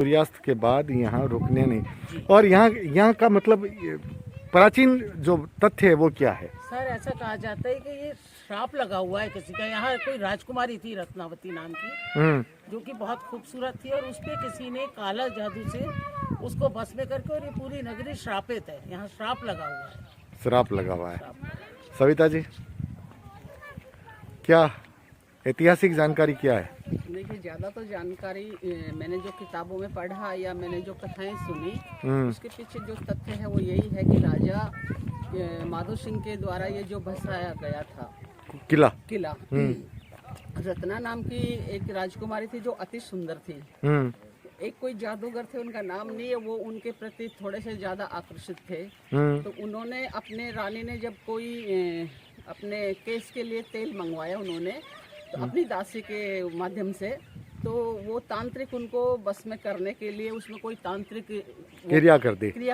सूर्यास्त के बाद यहाँ रुकने नहीं। और यहाँ का मतलब प्राचीन जो तथ्य है वो क्या है? सर ऐसा कहा जाता है कि ये श्राप लगा हुआ है किसी का। यहाँ कोई राजकुमारी थी रत्नावती नाम की, जो कि बहुत खूबसूरत थी, और उस पे किसी ने काला जादू से उसको बस में करके, और ये पूरी नगरी श्रापित है। यहाँ श्राप लगा हुआ है। श्राप लगा हुआ है। सविता जी, क्या ऐतिहासिक जानकारी क्या है? देखिए, ज़्यादा तो जानकारी मैंने जो किताबों में पढ़ा या मैंने जो कथाएं सुनी, उसके पीछे जो तथ्य है वो यही है कि राजा माधो सिंह के द्वारा ये जो बसाया गया था किला रत्ना नाम की एक राजकुमारी थी जो अति सुंदर थी। एक कोई जादूगर थे, उनका नाम नहीं है, वो उनके प्रति थोड़े से ज्यादा आकर्षित थे। तो उन्होंने अपने रानी ने जब कोई अपने केस के लिए तेल मंगवाया उन्होंने, तो अपनी दासी के माध्यम से, तो वो तांत्रिक उनको बस में करने के लिए उसमें कोई तांत्रिक क्रिया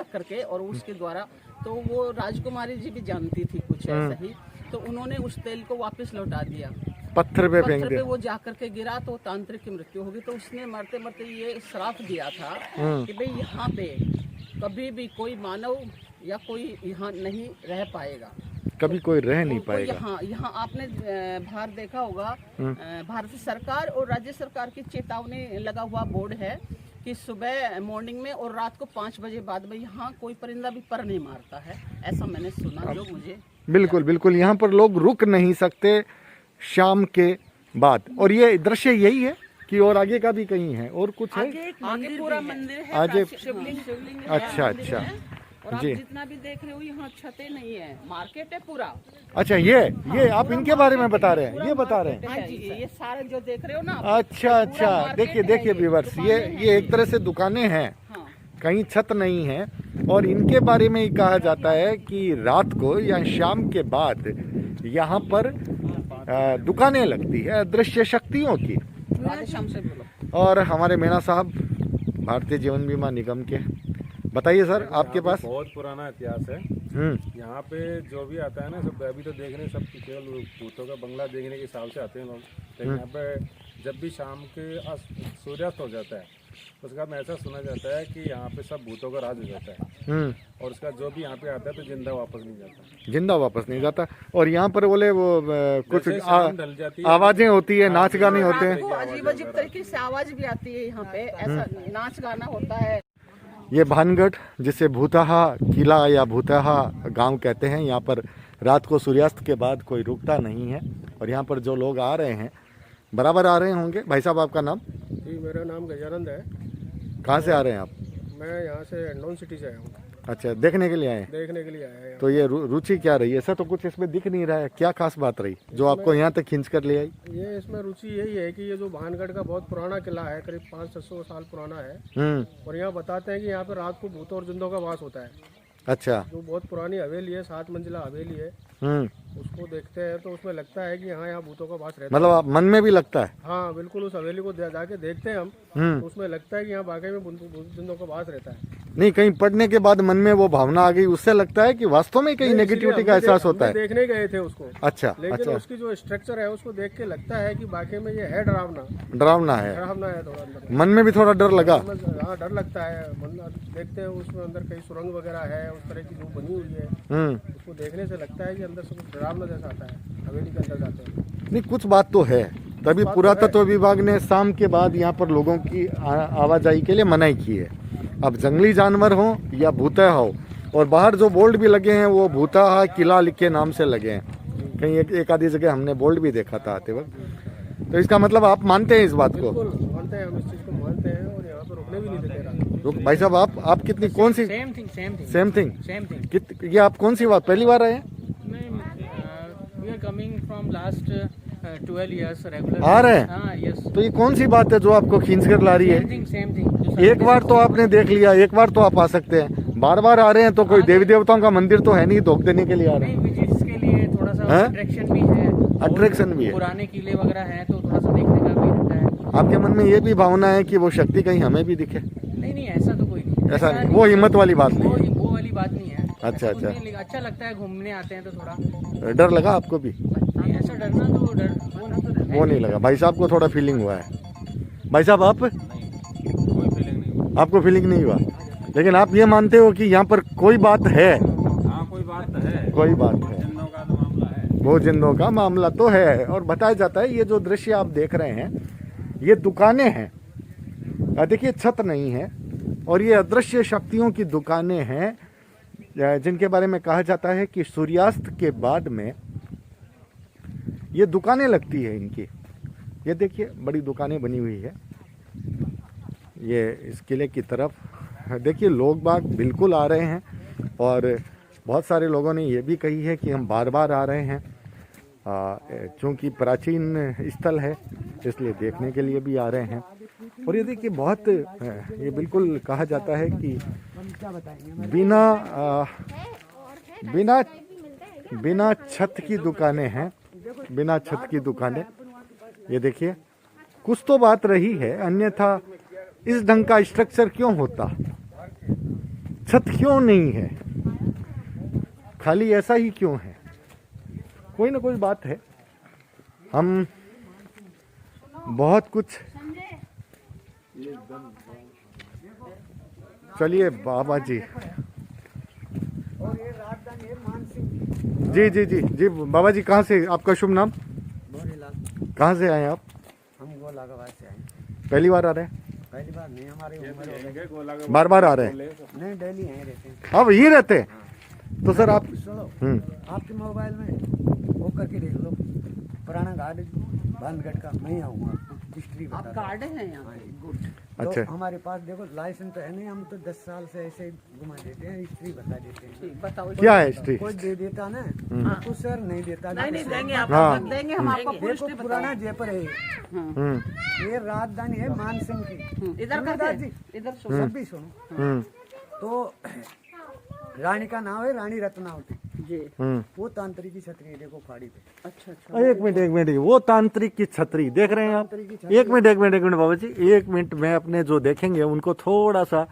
करके और उसके द्वारा, तो वो राजकुमारी जी भी जानती थी कुछ ऐसा ही, तो उन्होंने उस तेल को वापस लौटा दिया, पत्थर पे वो जाकर के गिरा, तो तांत्रिक की मृत्यु होगी। तो उसने मरते मरते ये श्राप दिया था कि भाई यहाँ पे कभी भी कोई मानव या कोई यहाँ नहीं रह पाएगा, कभी कोई रह नहीं पाएगा। यहाँ आपने बाहर देखा होगा, भारत सरकार और राज्य सरकार की चेतावनी लगा हुआ बोर्ड है कि सुबह मॉर्निंग में और रात को 5 बजे बाद में यहाँ कोई परिंदा भी पर नहीं मारता है, ऐसा मैंने सुना। जो मुझे बिल्कुल यहाँ पर लोग रुक नहीं सकते शाम के बाद। और ये दृश्य यही है कि और आगे का भी कहीं है और कुछ है? आगे पूरा मंदिर है, आगे शिवलिंग अच्छा और आप जितना भी देख रहे हो यहाँ छतें नहीं है, मार्केट है पूरा। अच्छा, ये आप इनके बारे में बता रहे हैं, ये बता रहे हैं? हाँ जी, ये सारे जो देख रहे हो ना। अच्छा, देखिए व्यूअर्स, ये एक तरह से दुकानें हैं, कहीं छत नहीं है। और इनके बारे में ही कहा जाता है कि रात को या शाम के बाद यहाँ पर दुकानें लगती है अदृश्य शक्तियों की। और हमारे मीणा साहब भारतीय जीवन बीमा निगम के, बताइए सर, आपके पास बहुत पुराना इतिहास है। यहाँ पे जो भी आता है ना, सब अभी तो देख रहे हैं, सब केवल भूतों का बंगला देखने के हिसाब से आते हैं लोग। लेकिन यहाँ पे जब भी शाम के सूर्यास्त हो जाता है, उसके बाद में ऐसा सुना जाता है कि यहाँ पे सब भूतों का राज हो जाता है, और उसका जो भी यहाँ पे आता है तो जिंदा वापस नहीं जाता। और यहाँ पर बोले वो कुछ आवाजें होती है, नाच गाने होते हैं, अजीब अजीब तरीके से आवाज भी आती है यहाँ पे, ऐसा नाच गाना होता है। ये भानगढ़, जिसे भूतहा किला या भूतहा गांव कहते हैं, यहाँ पर रात को सूर्यास्त के बाद कोई रुकता नहीं है। और यहाँ पर जो लोग आ रहे हैं बराबर आ रहे होंगे। भाई साहब, आपका नाम? जी, मेरा नाम गजानंद है। कहाँ से आ रहे हैं आप? मैं यहाँ से नॉन सिटी से आया हूँ। अच्छा, देखने के लिए आए? देखने के लिए आया है। तो ये रुचि क्या रही? ऐसा तो कुछ इसमें दिख नहीं रहा है, क्या खास बात रही जो आपको यहाँ तक खींच कर ले आई? ये इसमें रुचि यही है कि ये जो भानगढ़ का बहुत पुराना किला है, करीब 500-600 साल पुराना है, और यहाँ बताते हैं कि यहाँ पे रात को भूतों और जिंदों का वास होता है। अच्छा। जो बहुत पुरानी हवेली है, 7 मंजिला हवेली है, उसको देखते हैं तो उसमें लगता है कि यहाँ भूतों का वास रहता है। मतलब मन में भी लगता है? हाँ बिल्कुल, उस हवेली को जाके देखते हैं हम, तो उसमें लगता है कि यहाँ वाकई में जिंदों का वास रहता है। नहीं, कहीं पढ़ने के बाद मन में वो भावना आ गई, उससे लगता है कि वास्तव में कहीं नेगेटिविटी का एहसास होता है? देखने गए थे उसको। अच्छा, लेकिन उसकी जो स्ट्रक्चर है उसको देख के लगता है कि वाकई में ये है डरावना है थोड़ा अंदर। मन में भी थोड़ा डर लगा? हाँ, डर लगता है। देखते हैं उसमें अंदर कई सुरंग वगैरह है, उस तरह की जो बनी हुई है, उसको देखने से लगता है कि अंदर से कुछ डरावना जैसा आता है हवेली के अंदर जाते हैं। नहीं, कुछ बात तो है, तभी पुरातत्व विभाग ने शाम के बाद यहाँ पर लोगों की आवाजाही के लिए मनाही की है। अब जंगली जानवर हो या भूतहा हो, और बाहर जो बोर्ड भी लगे हैं वो भूतहा किला लिख के नाम से लगे हैं। कहीं एक आधी जगह हमने बोर्ड भी देखा था आते वक्त। तो इसका मतलब आप मानते हैं इस बात को? मानते हैं, हम इस चीज को मानते हैं, और यहाँ पर रुकने भी नहीं देते। भाई साहब, आप कितनी कौन सी? Same thing. ये आप कौन सी बात पहली बार आए हैं? आ रहे हैं? तो ये कौन सी बात है जो आपको खींच कर ला रही है? एक बार तो आपने देख लिया, एक बार तो आप आ सकते हैं, बार बार आ रहे हैं तो कोई देवी देवताओं का मंदिर तो है नहीं, धोख देने के लिए आ रहे हैं? विजिट्स के लिए थोड़ा सा अट्रैक्शन भी है, पुराने किले वगैरह हैं, तो थोड़ा सा देखने का भी रहता है। आपके मन में ये भी भावना है कि वो शक्ति कहीं हमें भी दिखे? नहीं, ऐसा तो कोई नहीं। ऐसा नहीं, वो हिम्मत वाली बात नहीं, वो वाली बात नहीं है। अच्छा। अच्छा लगता है, घूमने आते हैं तो थोड़ा डर लगा आपको भी? ऐसा डरना तो वो नहीं लगा। भाई साहब को थोड़ा फीलिंग हुआ है। भाई साहब, आप? कोई फीलिंग नहीं। आपको फीलिंग नहीं हुआ, लेकिन आप ये मानते हो कि यहाँ पर कोई बात है? हाँ, कोई बात तो है, कोई बात है, जिंदों का तो मामला है, वो जिंदों का मामला तो है। और बताया जाता है ये जो दृश्य आप देख रहे हैं ये दुकानें हैं, देखिए छत नहीं है, और ये अदृश्य शक्तियों की दुकानें हैं जिनके बारे में कहा जाता है कि सूर्यास्त के बाद में ये दुकानें लगती है इनकी। ये देखिए बड़ी दुकानें बनी हुई है ये इस किले की तरफ। देखिए लोग बाग बिल्कुल आ रहे हैं, और बहुत सारे लोगों ने ये भी कही है कि हम बार बार आ रहे हैं, चूँकि प्राचीन स्थल है इसलिए देखने के लिए भी आ रहे हैं। और ये देखिए बहुत ये बिल्कुल कहा जाता है कि बिना छत की दुकानें हैं, बिना छत की दुकानें। ये देखिए कुछ तो बात रही है, अन्यथा इस ढंग का स्ट्रक्चर क्यों होता, छत क्यों नहीं है, खाली ऐसा ही क्यों है? कोई ना कोई बात है। हम बहुत कुछ, चलिए बाबा जी, जी जी जी जी बाबा जी, कहाँ से, आपका शुभ नाम? कहाँ से आए आप? हम गोलाघाट से आए। पहली बार आ रहे हैं? पहली बार नहीं, हमारी उम्र हो गई। बार बार आ रहे हैं? नहीं, डेली यहीं रहते हैं। अब यही रहते हैं? तो सर आप सुनो, हम्म, आपके मोबाइल में वो करके देख लो, पुराना गार्ड भानगढ़ का, मैं आऊँगा हिस्ट्री आप बता। गार्ड हैं यहाँ? गुड। तो अच्छा। हमारे पास देखो लाइसेंस तो है नहीं, हम तो 10 साल से ऐसे ही घुमा देते हैं, हिस्ट्री बता देते हैं। ठीक, बताओ। क्या है हिस्ट्री? कोई दे देता ना, कुछ सर नहीं देता। नहीं नहीं देंगे हाँ। आपको, देंगे हम आपको पूरी देखो हिस्ट्री पुराना बताओ। जयपुर है, हम्म ये राजधानी है मान सिंह की। इधर सुनो करते जी, हैं, इधर सुनो। सब भी सुनो। हम्म तो रानी का नाम है रानी रत्नावती। जी। वो तांत्रिक की छतरी है, देखो फाड़ी पे। अच्छा अच्छा। एक मिनट, वो तांत्रिक की छतरी देख रहे हैं आप? एक मिनट बाबा जी, एक मिनट, मैं अपने जो देखेंगे उनको थोड़ा सा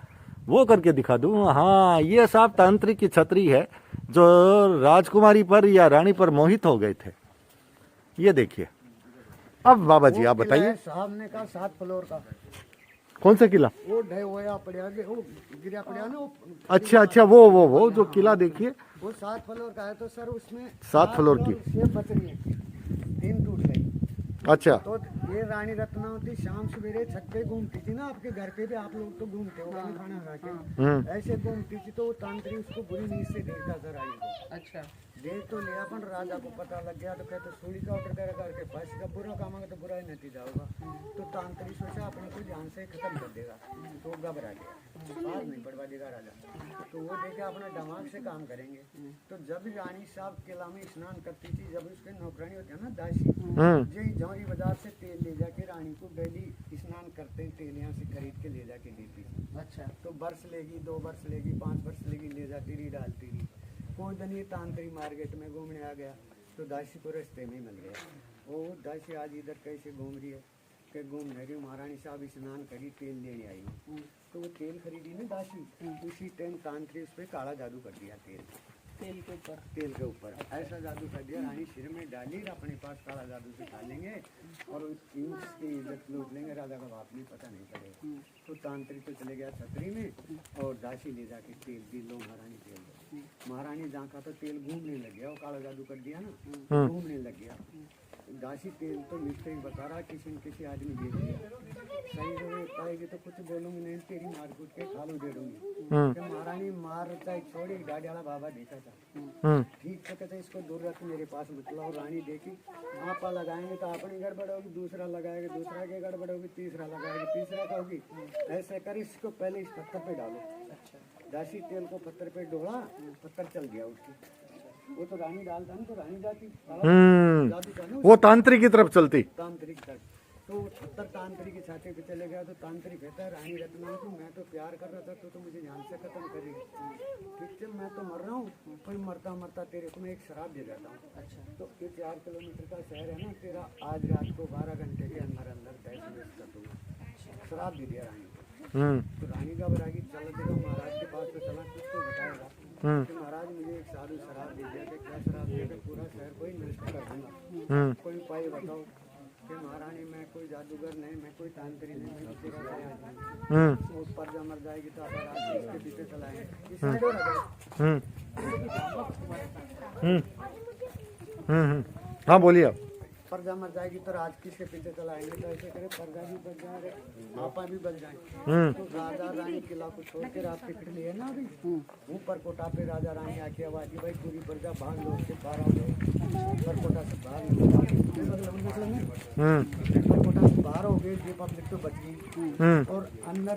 वो करके दिखा दूं। हाँ, ये साहब तांत्रिक की छतरी है जो राजकुमारी पर या रानी पर मोहित हो गए थे। ये देखिए। अब बाबा जी आप बताइए, साहब ने कहा 7 फ्लोर का। कौन सा किला? वो ढह होया पड़ा के, वो गिरा पड़ा ना, वो अच्छा, वो जो किला देखिए, वो 7 फ्लोर का है। तो सर उसमें 7 फ्लोर की सेब बच रही है, 3 टूट गई। अच्छा। तो ये रानी रत्नावती शाम सवेरे छत पे घूमती थी ना, आपके घर पे भी आप लोग तो घूमते हो खाना खा के, ऐसे घूमती थी। तो वो तांत्रिक उसको बुरी नींद से देखता था रानी को। अच्छा। देख तो लिया, पर राजा को पता लग गया। तो कहते सूली का ऑर्डर कर करके फंस का बुरा काम है तो बुरा ही नतीजा होगा। तो तांत्रिक सोचा अपने को जान से खत्म कर देगा, तो घबरा गया, बात नहीं बढ़वा देगा राजा। तो वो देखे अपना दिमाग से काम करेंगे। तो जब रानी साहब किला में स्नान करती थी, जब उसके नौकरानी होते हैं ना दासी, यही जौहरी बाजार से तेल ले जाके रानी को डेली स्नान करते तेल यहाँ से खरीद के ले जाके देती थी। अच्छा। तो वर्ष लेगी, 2 वर्ष लेगी, 5 वर्ष लेगी, ले जाती रही, डालती रही। कोई दिन ये तांत्रिक मार्केट में घूमने आ गया, तो दासी को रास्ते में मिल गया। वो दासी आज इधर कैसे घूम रही है, कि घूम रही महारानी साहब स्नान करी, तेल लेने आई हूँ। तो वो तेल खरीदी ना दासी, उसी टाइम तांत्रिक उस पर काला जादू कर दिया, तेल के ऊपर ऐसा जादू कर दिया। रानी सिर में डाली, अपने पास काला जादू से खा लेंगे और उसकी इज्जत लूट लेंगे, राजा का बाप नहीं पता नहीं पड़ेगा। तो तांत्रिक तो चले गया छतरी में, और दासी ले जाके तेल दी, लो महारानी तेल दो। महारानी झांका तो तेल घूमने लग गया, वो काला जादू कर दिया ना, घूमने लग गया। दासी तेल तो मिस्त्री बता रहा, किसी न किसी आदमी देख लिया, सही जगह पाएगी तो कुछ बोलूंगी नहीं, तेरी मार कूट के खालू दे दूंगी। महारानी मार चाहे छोड़ी, डाडी वाला बाबा देखा था, ठीक से कहते इसको दूर रख, मेरे पास मतलब। और रानी देखी, आपा लगाएंगे तो अपनी गड़बड़ होगी, दूसरा लगाएगा दूसरा की गड़बड़ होगी, तीसरा लगाएगा तीसरा का होगी। ऐसे कर, इसको पहले इस पत्थर पे डालो। दासी तेल को पत्थर पे डोला, पत्थर चल गया उसकी। वो तो रानी डालता ना, तो रानी जाती, जादू का ना, वो तांत्रिक की तरफ चलती, तांत्रिक तक। तो पत्थर तांत्रिक की छाती पे चले गया। तो तांत्रिक कहता है, रानी रत्नावती मैं तो प्यार कर रहा था, तो मुझे जान से खत्म करी। ठीक है, मैं तो मर रहा हूँ, पर मरता मरता तेरे को मैं एक शराब दे देता हूँ। अच्छा। तो ये 4 किलोमीटर का शहर है ना तेरा, आज रात को 12 घंटे के अंदर अंदर तय कर दूंगा। शराब दे दिया रानी को। तो रानी का बरागी चल देगा, महाराज के पास तो चला, कुछ तो बताएगा कि महाराज मुझे एक साधु शराब दे दिया। कि क्या शराब दिया? कि पूरा शहर को ही नष्ट कर दूंगा, कोई उपाय बताओ। कि महारानी मैं कोई जादूगर नहीं, मैं कोई तांत्रिक नहीं, मैं तेरा दया हूं। वो पर्दा मर जाएगी तो आप रात इसके पीछे चलाएंगे, इस साइड हो हम्म। हाँ बोलिए आप। पर्दा मर जाएगी तो राज किसके पीछे चलाएंगे, तो ऐसे करे पर्दा भी बच जाए, आपा भी बच जाए। तो राजा रानी किला को छोड़ के रात पकड़ लिए ना अभी, ऊपर कोटा पे राजा रानी आके आवाज दी, भाई पूरी प्रजा भाग लो, उसके 12 लोग परकोटा से भाग परकोटा से बाहर हो गए, ये पब्लिक तो बच गई और अंदर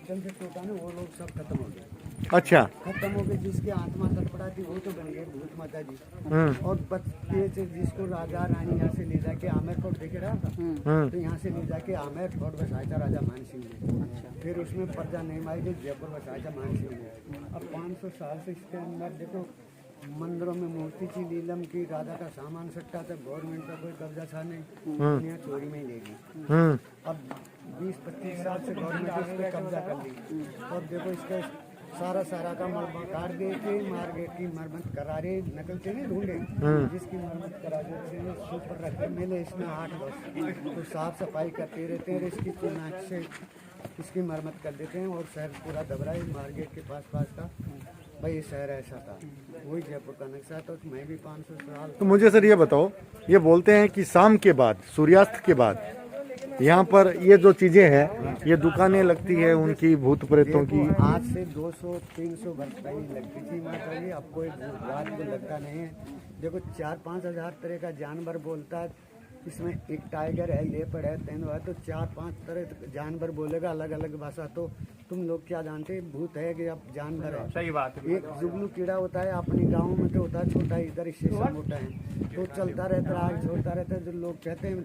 जन से टोटा ने वो लोग सब खत्म हो गए। अच्छा। खत्म हो गए, जिसकी आत्मा तड़पड़ा थी वो तो बन गए भूत माता जी। और बच्चे से जिसको राजा रानी यहाँ से ले जाके आमेर फोर्ट देखे रहा था, तो यहाँ से ले जाके आमेर फोर्ट बसाया था राजा मान सिंह ने। फिर उसमें प्रजा नहीं मारी गई, जयपुर बसाया था मान सिंह ने। अब 500 साल से इसके अंदर देखो मंदिरों में मूर्ति की नीलम की, राजा का सामान सट्टा था, गवर्नमेंट का कोई कब्जा था नहीं, दुनिया चोरी में ही लेगी। अब 20-25 साल से गवर्नमेंट इस पे कब्जा कर ली और देखो इसका सारा का मरम्मत काट दे के मार्केट की मरम्मत करा रहे, नकलते नहीं ढूंढे, जिसकी मरम्मत करा देते सुपर रखते मिले इसमें 8 वर्ष तो साफ सफाई करते रहते हैं, इसकी नाक से इसकी मरम्मत कर देते हैं और शहर पूरा दबरा है मार्केट के पास का। भाई ये शहर ऐसा था, वही जयपुर का नक्शा था। तो मैं भी 500 साल। तो मुझे सर ये बताओ, ये बोलते हैं कि शाम के बाद, सूर्यास्त के बाद यहाँ पर ये जो चीजें हैं, ये दुकानें लगती है उनकी भूत प्रेतों की। आज से 200-300 वर्ष पहले लगती थी माता जी, अब कोई रात को लगता नहीं है। देखो 4-5 हजार तरह का जानवर बोलता है, इसमें एक टाइगर है, लेपर्ड है, तेंदुआ है, तो 4-5 तरह जानवर बोलेगा अलग अलग भाषा। तो तुम लोग क्या जानते हैं भूत है कि अब जानवर है? सही बात है। एक जुगनू कीड़ा होता है अपने गाँव में तो होता है छोटा, इधर इससे सब होता है, तो चलता रहता है, आग छोड़ता रहता है। जो लोग कहते हैं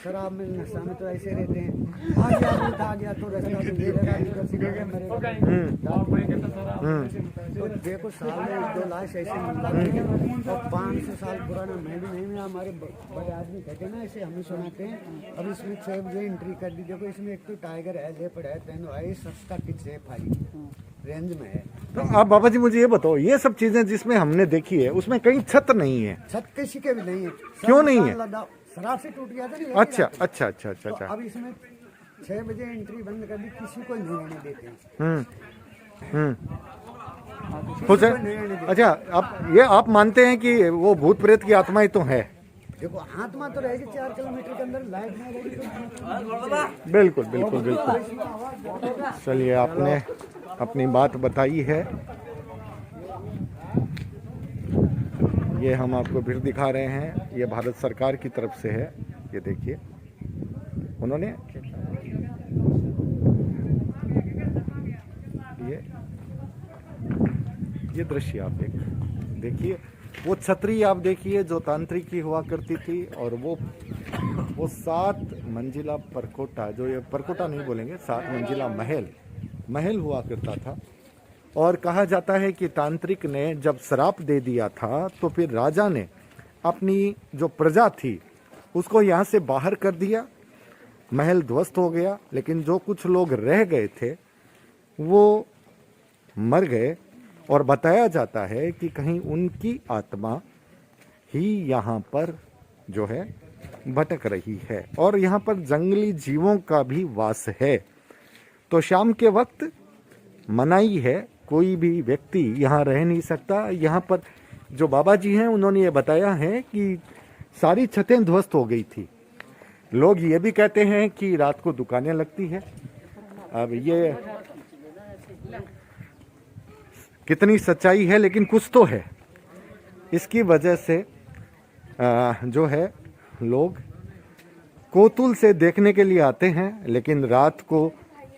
शराब में नशा में तो ऐसे रहते हैं, आ गया तो रास्ता से गिरेगा, इधर से गिरेगा, मरेगा। तो देखो साल में 1-2 लाश ऐसे मिलती है और 500 साल पुराना मैं भी नहीं मिला, हमारे बड़े आदमी कहते हैं ना ऐसे हमें सुनाते हैं। अब इसमें 6 बजे एंट्री कर दी। देखो इसमें एक तो टाइगर है, लेपर्ड है, तेंदुआ है, सस्ता सेफ आई रेंज में है। तो आप बाबा जी मुझे ये बताओ, ये सब चीजें जिसमें हमने देखी है उसमें कहीं छत नहीं है? छत किसी के भी नहीं है। क्यों नहीं है? शराब से टूट गया था ना। अच्छा। तो अब इसमें 6 बजे एंट्री बंद कर दी, किसी को नहीं रहने देते। खुश है? अच्छा, आप मानते हैं कि वो भूत प्रेत की आत्माएं तो है? देखो आत्मा तो रहेगी 4 किलोमीटर के अंदर, लाइट नहीं रहेगी तो बिल्कुल। चलिए, आपने अपनी बात बताई है, ये हम आपको फिर दिखा रहे हैं। ये भारत सरकार की तरफ से है, ये देखिए उन्होंने ये दृश्य आप देखिए, वो छतरी आप देखिए जो तांत्रिक की हुआ करती थी, और वो 7 मंजिला परकोटा, जो ये परकोटा नहीं बोलेंगे, 7 मंजिला महल हुआ करता था। और कहा जाता है कि तांत्रिक ने जब श्राप दे दिया था तो फिर राजा ने अपनी जो प्रजा थी उसको यहाँ से बाहर कर दिया, महल ध्वस्त हो गया, लेकिन जो कुछ लोग रह गए थे वो मर गए। और बताया जाता है कि कहीं उनकी आत्मा ही यहाँ पर जो है भटक रही है, और यहाँ पर जंगली जीवों का भी वास है। तो शाम के वक्त मनाही है, कोई भी व्यक्ति यहाँ रह नहीं सकता। यहाँ पर जो बाबा जी हैं उन्होंने ये बताया है कि सारी छतें ध्वस्त हो गई थी। लोग ये भी कहते हैं कि रात को दुकानें लगती है। अब ये कितनी सच्चाई है, लेकिन कुछ तो है। इसकी वजह से जो है लोग कोतुल से देखने के लिए आते हैं, लेकिन रात को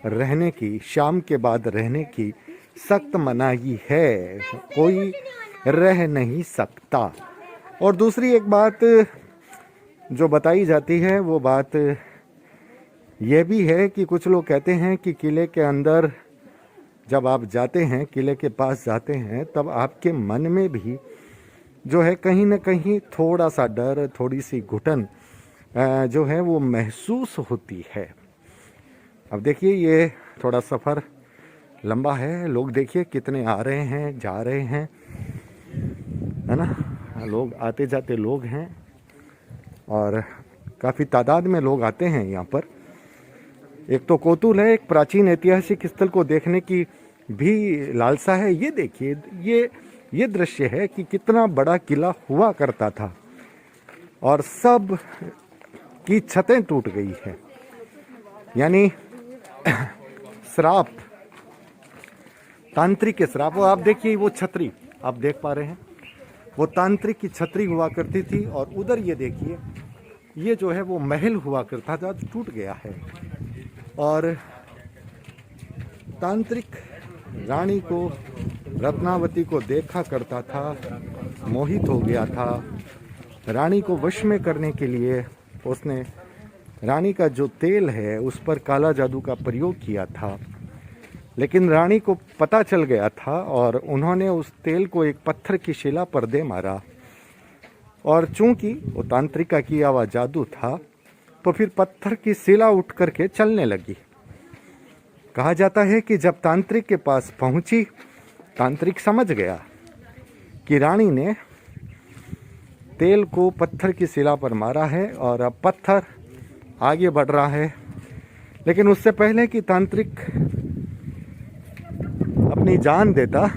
रहने की, शाम के बाद रहने की सख्त मनाही है, कोई रह नहीं सकता। और दूसरी एक बात जो बताई जाती है वो बात यह भी है कि कुछ लोग कहते हैं कि किले के अंदर जब आप जाते हैं, किले के पास जाते हैं, तब आपके मन में भी जो है कहीं ना कहीं थोड़ा सा डर, थोड़ी सी घुटन जो है वो महसूस होती है। अब देखिए ये थोड़ा सफ़र लंबा है, लोग देखिए कितने आ रहे हैं, जा रहे हैं, है ना, लोग आते जाते लोग हैं। और काफ़ी तादाद में लोग आते हैं यहाँ पर। एक तो कौतूहल है, एक प्राचीन ऐतिहासिक स्थल को देखने की भी लालसा है। ये देखिए, ये दृश्य है कि कितना बड़ा किला हुआ करता था और सब की छतें टूट गई है। यानी श्राप, तांत्रिक के श्राप। आप देखिए, वो छतरी आप देख पा रहे हैं, वो तांत्रिक की छतरी हुआ करती थी। और उधर ये देखिए, ये जो है वो महल हुआ करता था, टूट गया है। और तांत्रिक रानी को, रत्नावती को देखा करता था, मोहित हो गया था। रानी को वश में करने के लिए उसने रानी का जो तेल है उस पर काला जादू का प्रयोग किया था। लेकिन रानी को पता चल गया था और उन्होंने उस तेल को एक पत्थर की शिला पर दे मारा। और चूंकि वो तांत्रिका किया हुआ जादू था, तो फिर पत्थर की शिला उठ करके चलने लगी। कहा जाता है कि जब तांत्रिक के पास पहुंची, तांत्रिक समझ गया कि रानी ने तेल को पत्थर की शिला पर मारा है और अब पत्थर आगे बढ़ रहा है। लेकिन उससे पहले कि तांत्रिक अपनी जान देता,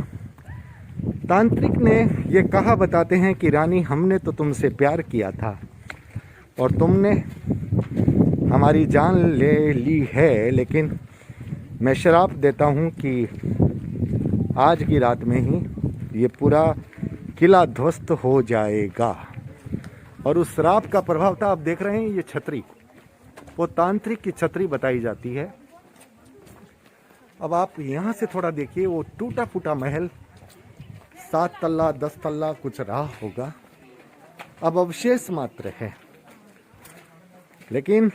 तांत्रिक ने ये कहा बताते हैं कि रानी, हमने तो तुमसे प्यार किया था और तुमने हमारी जान ले ली है, लेकिन मैं श्राप देता हूँ कि आज की रात में ही ये पूरा किला ध्वस्त हो जाएगा। और उस श्राप का प्रभाव था, आप देख रहे हैं, ये छतरी, वो तांत्रिक की छतरी बताई जाती है। अब आप यहाँ से थोड़ा देखिए, वो टूटा फूटा महल 7 तल्ला 10 तल्ला कुछ रहा होगा, अब अवशेष मात्र है। लेकिन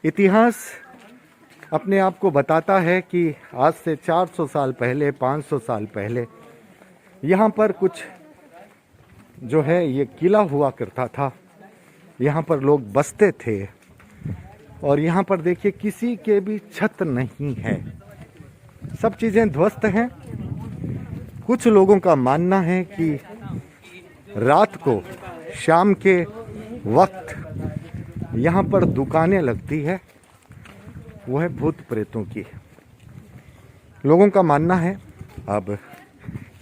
इतिहास अपने आप को बताता है कि आज से 400 साल पहले, 500 साल पहले यहाँ पर कुछ जो है ये किला हुआ करता था। यहाँ पर लोग बसते थे और यहाँ पर देखिए किसी के भी छत नहीं है, सब चीज़ें ध्वस्त हैं। कुछ लोगों का मानना है कि रात को, शाम के वक्त यहाँ पर दुकानें लगती है, वो है भूत प्रेतों की। लोगों का मानना है, अब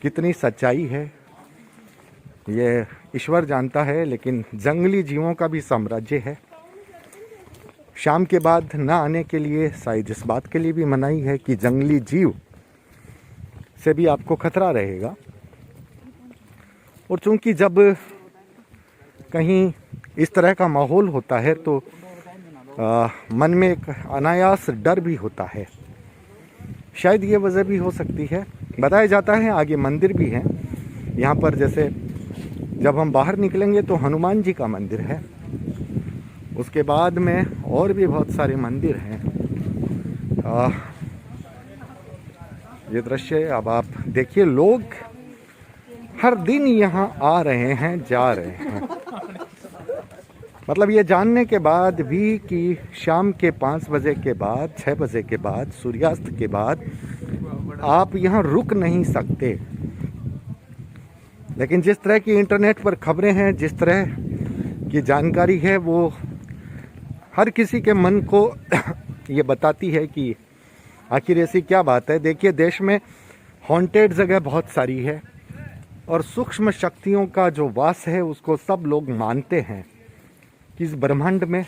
कितनी सच्चाई है ये ईश्वर जानता है, लेकिन जंगली जीवों का भी साम्राज्य है। शाम के बाद न आने के लिए शायद इस बात के लिए भी मनाही है कि जंगली जीव से भी आपको खतरा रहेगा। और चूंकि जब कहीं इस तरह का माहौल होता है तो मन में एक अनायास डर भी होता है। शायद ये वजह भी हो सकती है। बताया जाता है आगे मंदिर भी है यहाँ पर, जैसे जब हम बाहर निकलेंगे तो हनुमान जी का मंदिर है, उसके बाद में और भी बहुत सारे मंदिर हैं। ये दृश्य अब आप देखिए, लोग हर दिन यहाँ आ रहे हैं, जा रहे हैं। मतलब ये जानने के बाद भी कि शाम के 5 बजे के बाद, 6 बजे के बाद, सूर्यास्त के बाद आप यहाँ रुक नहीं सकते। लेकिन जिस तरह की इंटरनेट पर खबरें हैं, जिस तरह की जानकारी है, वो हर किसी के मन को ये बताती है कि आखिर ऐसी क्या बात है। देखिए, देश में हॉन्टेड जगह बहुत सारी है और सूक्ष्म शक्तियों का जो वास है उसको सब लोग मानते हैं कि इस ब्रह्मांड में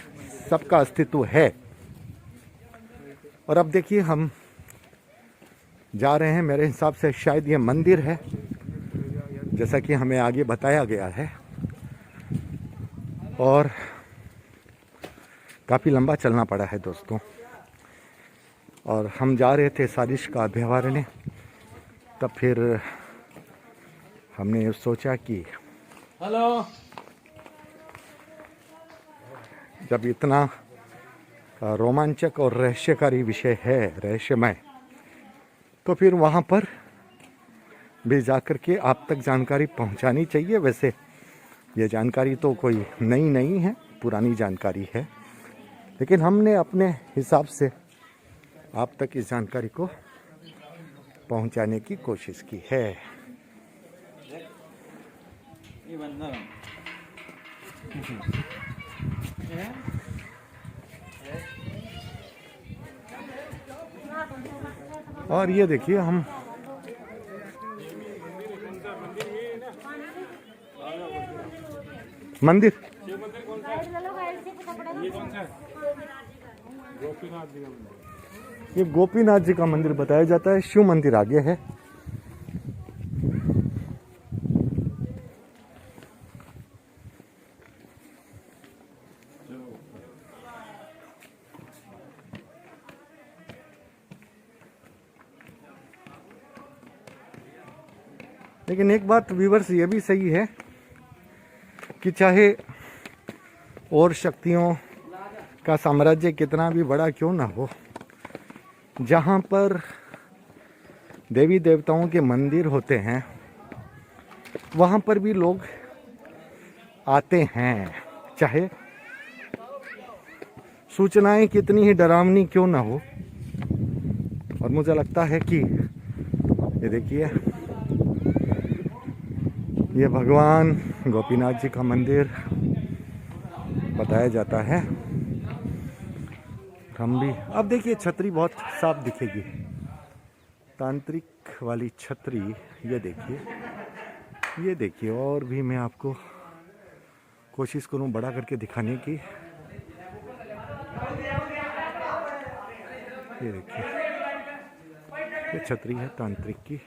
सबका अस्तित्व है। और अब देखिए, हम जा रहे हैं, मेरे हिसाब से शायद ये मंदिर है, जैसा कि हमें आगे बताया गया है। और काफ़ी लंबा चलना पड़ा है दोस्तों। और हम जा रहे थे सारिश का अभयारण्य, तब फिर हमने सोचा कि जब इतना रोमांचक और रहस्यकारी विषय है, रहस्यमय, तो फिर वहाँ पर भी जाकर के आप तक जानकारी पहुँचानी चाहिए। वैसे ये जानकारी तो कोई नई नहीं है, पुरानी जानकारी है, लेकिन हमने अपने हिसाब से आप तक इस जानकारी को पहुँचाने की कोशिश की है। और ये देखिए हम मंदिर, ये गोपीनाथ जी का मंदिर बताया जाता है। शिव मंदिर आगे है। लेकिन एक बात व्यूअर्स ये भी सही है कि चाहे और शक्तियों का साम्राज्य कितना भी बड़ा क्यों ना हो, जहाँ पर देवी देवताओं के मंदिर होते हैं वहाँ पर भी लोग आते हैं, चाहे सूचनाएं कितनी ही डरावनी क्यों ना हो। और मुझे लगता है कि ये देखिए, ये भगवान गोपीनाथ जी का मंदिर बताया जाता है। हम भी अब देखिए छतरी बहुत साफ दिखेगी, तांत्रिक वाली छतरी। ये देखिए और भी मैं आपको कोशिश करूं बड़ा करके दिखाने की। ये देखिए, ये छतरी है तांत्रिक की।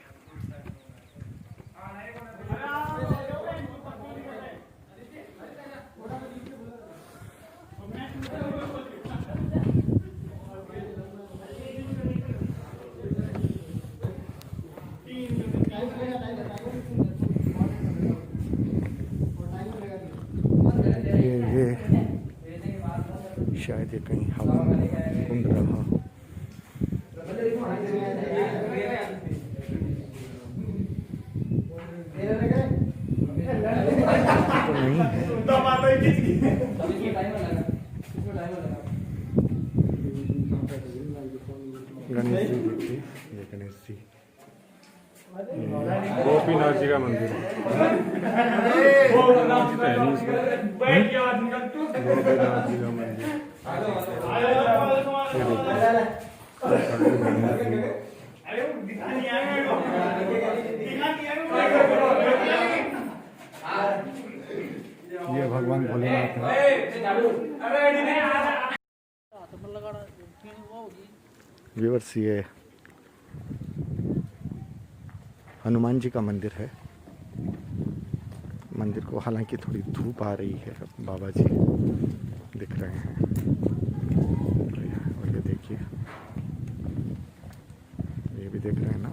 ये शायद ये कहीं हवा में घूम रहा हो। तो नहीं है। गणेश जी देखिए, ये गणेश जी गोपीनाथ जी का मंदिर है। गोपीनाथ जी का मंदिर। ये भगवान भोलेनाथ है। व्यूअर्स, ये हनुमान जी का मंदिर है। मंदिर को हालांकि थोड़ी धूप आ रही है, बाबा जी दिख रहे हैं। और ये देखिए, ये भी देख रहे हैं ना,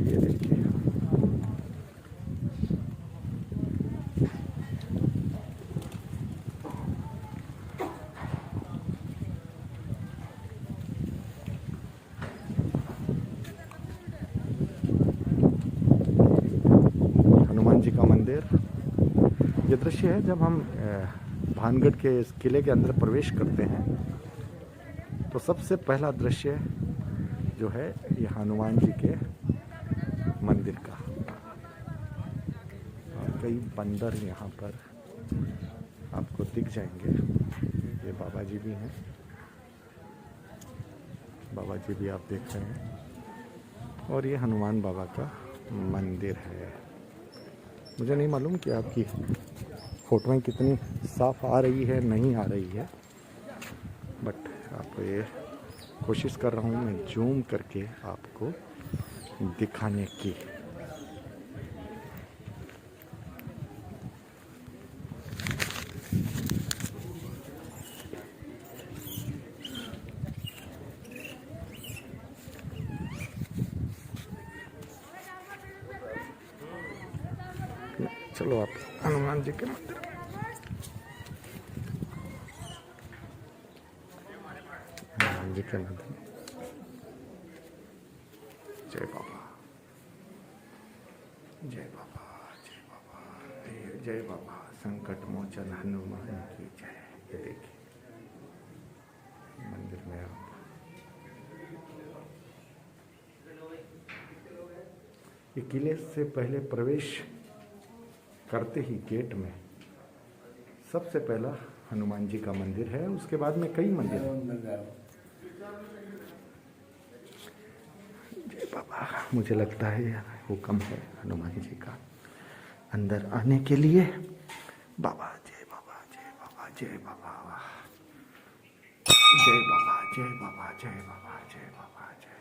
ये देखिए। जी का मंदिर। ये दृश्य है जब हम भानगढ़ के इस किले के अंदर प्रवेश करते हैं तो सबसे पहला दृश्य जो है ये हनुमान जी के मंदिर का। और कई बंदर यहाँ पर आपको दिख जाएंगे। ये बाबा जी भी हैं, बाबा जी भी आप देख रहे हैं। और ये हनुमान बाबा का मंदिर है। मुझे नहीं मालूम कि आपकी फोटोएं कितनी साफ आ रही है, नहीं आ रही है, बट आपको ये कोशिश कर रहा हूँ मैं जूम करके आपको दिखाने की। चलो आप हनुमान जी के मंदिर, हनुमान जी के मंदिर। जय बाबा, जय बाबा, जय बाबा, जय बाबा, संकट मोचन हनुमान की जय। ये देखिए मंदिर में आप ये किले से पहले प्रवेश करते ही गेट में सबसे पहला हनुमान जी का मंदिर है, उसके बाद में कई मंदिर हैं। जय बाबा, मुझे लगता है हुक्म है हनुमान जी का अंदर आने के लिए। बाबा जय बाबा, जय बाबा, जय बाबा, जय बाबा, जय बाबा, जय बाबा, जय बाबा, जय।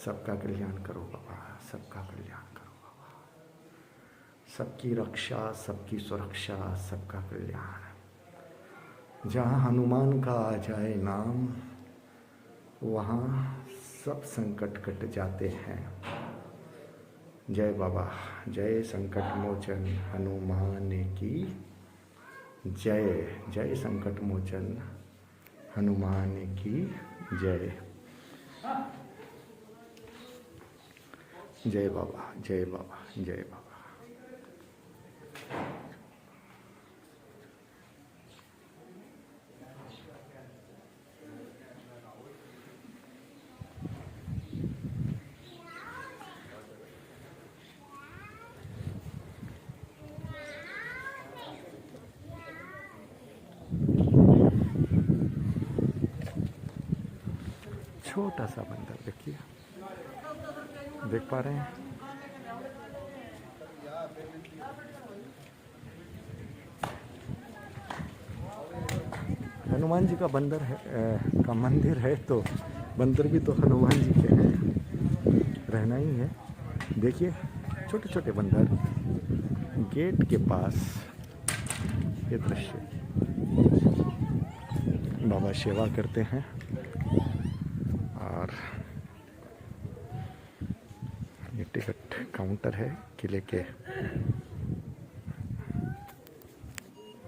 सबका कल्याण करो बाबा, सबका कल्याण करो बाबा, सबकी रक्षा, सबकी सुरक्षा, सबका कल्याण। जहाँ हनुमान का आ जाए नाम, वहाँ सब संकट कट जाते हैं। जय बाबा, जय संकट मोचन हनुमान की जय, जय संकट मोचन हनुमान की जय। जय बाबा, जय बाबा, जय बाबा। छोटा सा बंदर देखिए, देख पा रहे हैं? हनुमान जी का बंदर है का मंदिर है, तो बंदर भी तो हनुमान जी के हैं, रहना ही है। देखिए छोटे छोटे बंदर गेट के पास, ये दृश्य। बाबा सेवा करते हैं और ये टिकट काउंटर है किले के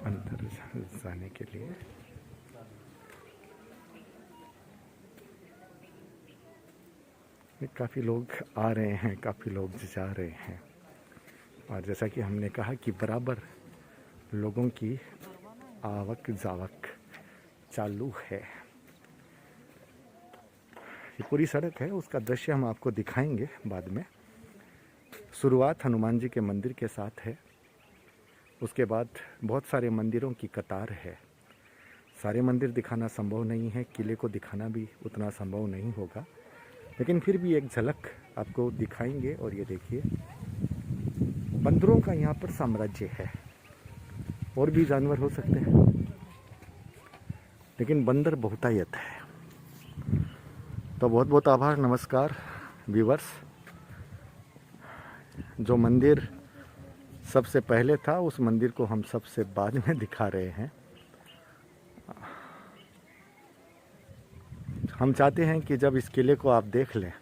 अंदर जाने के लिए। काफ़ी लोग आ रहे हैं, काफ़ी लोग जा रहे हैं, और जैसा कि हमने कहा कि बराबर लोगों की आवक जावक चालू है। ये पूरी सड़क है, उसका दृश्य हम आपको दिखाएंगे बाद में। शुरुआत हनुमान जी के मंदिर के साथ है, उसके बाद बहुत सारे मंदिरों की कतार है। सारे मंदिर दिखाना संभव नहीं है, किले को दिखाना भी उतना संभव नहीं होगा, लेकिन फिर भी एक झलक आपको दिखाएंगे। और ये देखिए बंदरों का यहाँ पर साम्राज्य है, और भी जानवर हो सकते हैं, लेकिन बंदर बहुतायत है। तो बहुत बहुत आभार, नमस्कार व्यूअर्स। जो मंदिर सबसे पहले था, उस मंदिर को हम सबसे बाद में दिखा रहे हैं। हम चाहते हैं कि जब इस किले को आप देख लें,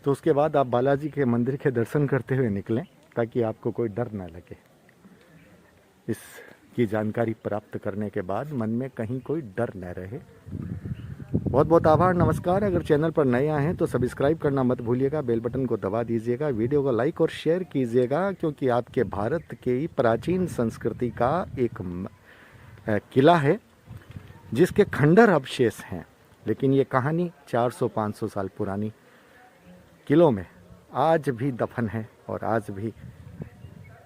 तो उसके बाद आप बालाजी के मंदिर के दर्शन करते हुए निकलें, ताकि आपको कोई डर ना लगे। इसकी जानकारी प्राप्त करने के बाद मन में कहीं कोई डर न रहे। बहुत बहुत आभार, नमस्कार। अगर चैनल पर नए आए हैं तो सब्सक्राइब करना मत भूलिएगा, बेल बटन को दबा दीजिएगा, वीडियो को लाइक और शेयर कीजिएगा, क्योंकि आपके भारत के प्राचीन संस्कृति का एक किला है जिसके खंडर अवशेष हैं, लेकिन ये कहानी 400-500 साल पुरानी किलों में आज भी दफन है और आज भी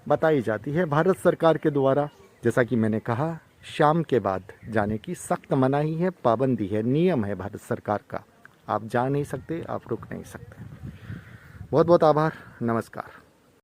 बताई जाती है। भारत सरकार के द्वारा, जैसा कि मैंने कहा, शाम के बाद जाने की सख्त मनाही है, पाबंदी है, नियम है भारत सरकार का। आप जा नहीं सकते, आप रुक नहीं सकते। बहुत बहुत आभार, नमस्कार।